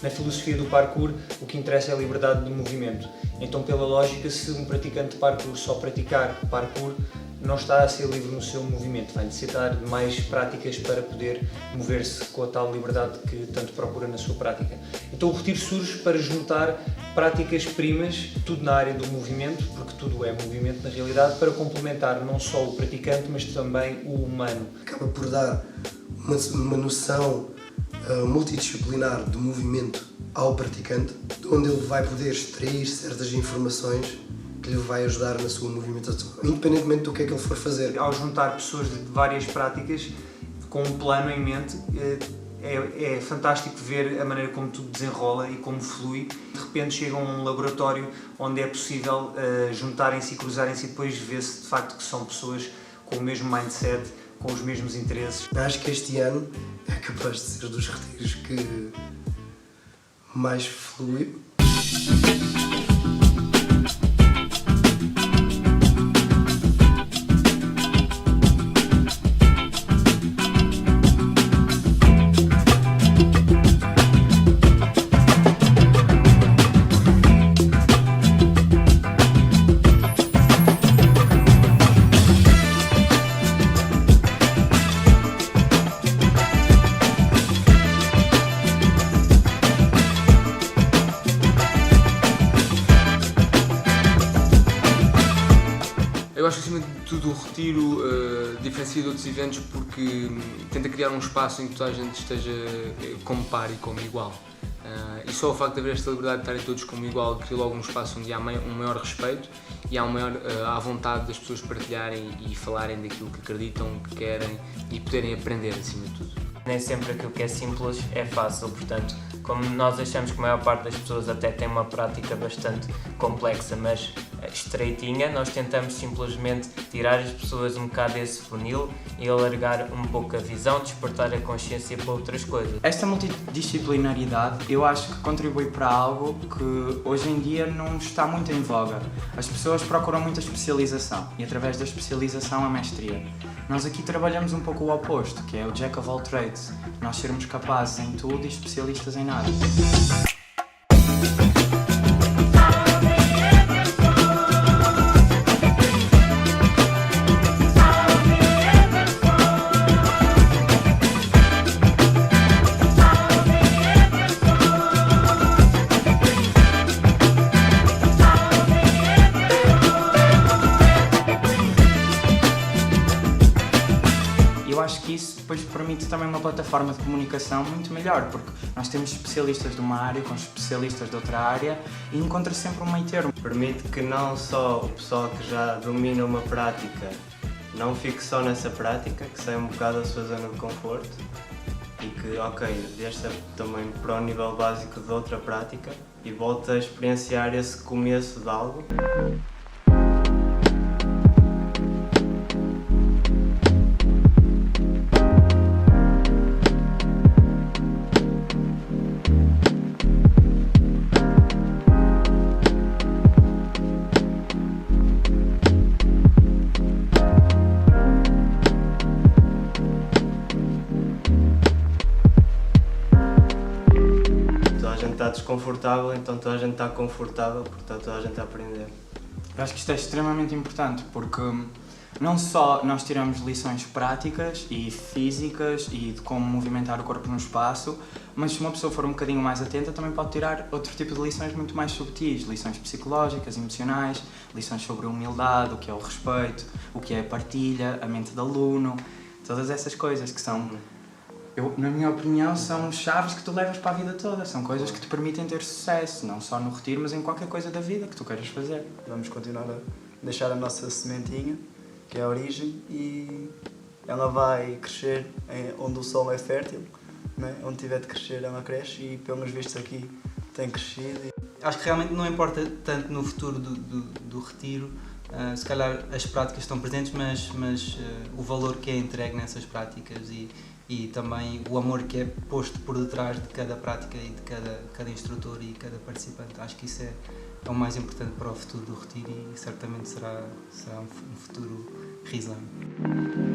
Na filosofia do parkour, o que interessa é a liberdade de movimento. Então, pela lógica, se um praticante de parkour só praticar parkour, não está a ser livre no seu movimento, vai necessitar de mais práticas para poder mover-se com a tal liberdade que tanto procura na sua prática. Então o retiro surge para juntar práticas primas, tudo na área do movimento, porque tudo é movimento na realidade, para complementar não só o praticante, mas também o humano. Acaba por dar uma noção multidisciplinar do movimento ao praticante, onde ele vai poder extrair certas informações que lhe vai ajudar na sua movimentação, independentemente do que é que ele for fazer. Ao juntar pessoas de várias práticas, com um plano em mente, é fantástico ver a maneira como tudo desenrola e como flui. De repente chegam a um laboratório onde é possível juntarem-se e cruzarem-se e depois vê-se de facto que são pessoas com o mesmo mindset, com os mesmos interesses. Acho que este ano é capaz de ser dos retiros que mais flui. Eu acho que, acima de tudo, o retiro diferencia de outros eventos porque tenta criar um espaço em que toda a gente esteja como par e como igual. E só o facto de haver esta liberdade de estarem todos como igual cria logo um espaço onde há um maior respeito e há há vontade das pessoas partilharem e falarem daquilo que acreditam, que querem e poderem aprender, acima de tudo. Nem sempre aquilo que é simples é fácil, portanto, como nós achamos que a maior parte das pessoas até tem uma prática bastante complexa, mas estreitinha, nós tentamos simplesmente tirar as pessoas um bocado desse funil e alargar um pouco a visão, despertar a consciência para outras coisas. Esta multidisciplinaridade eu acho que contribui para algo que hoje em dia não está muito em voga. As pessoas procuram muita especialização e através da especialização a mestria. Nós aqui trabalhamos um pouco o oposto, que é o Jack of all trades. Nós sermos capazes em tudo e especialistas em nada. Eu acho que isso depois permite também uma plataforma de comunicação muito melhor, porque nós temos especialistas de uma área com especialistas de outra área e encontra sempre um meio termo. Permite que não só o pessoal que já domina uma prática não fique só nessa prática, que saia um bocado da sua zona de conforto e que, ok, desça também para o nível básico de outra prática e volte a experienciar esse começo de algo. Toda a gente está desconfortável, então toda a gente está confortável porque está toda a gente a aprender. Eu acho que isto é extremamente importante porque não só nós tiramos lições práticas e físicas e de como movimentar o corpo no espaço, mas se uma pessoa for um bocadinho mais atenta também pode tirar outro tipo de lições muito mais subtis, lições psicológicas, emocionais, lições sobre a humildade, o que é o respeito, o que é a partilha, a mente de aluno, todas essas coisas que são, na minha opinião, são chaves que tu levas para a vida toda, são coisas que te permitem ter sucesso, não só no retiro, mas em qualquer coisa da vida que tu queiras fazer. Vamos continuar a deixar a nossa sementinha, que é a origem, e ela vai crescer onde o solo é fértil, né? Onde tiver de crescer ela cresce e pelos vistos aqui tem crescido. Acho que realmente não importa tanto no futuro do retiro, se calhar as práticas estão presentes, mas o valor que é entregue nessas práticas e também o amor que é posto por detrás de cada prática e de cada instrutor e cada participante. Acho que isso é o mais importante para o futuro do retiro e certamente será um futuro risonho.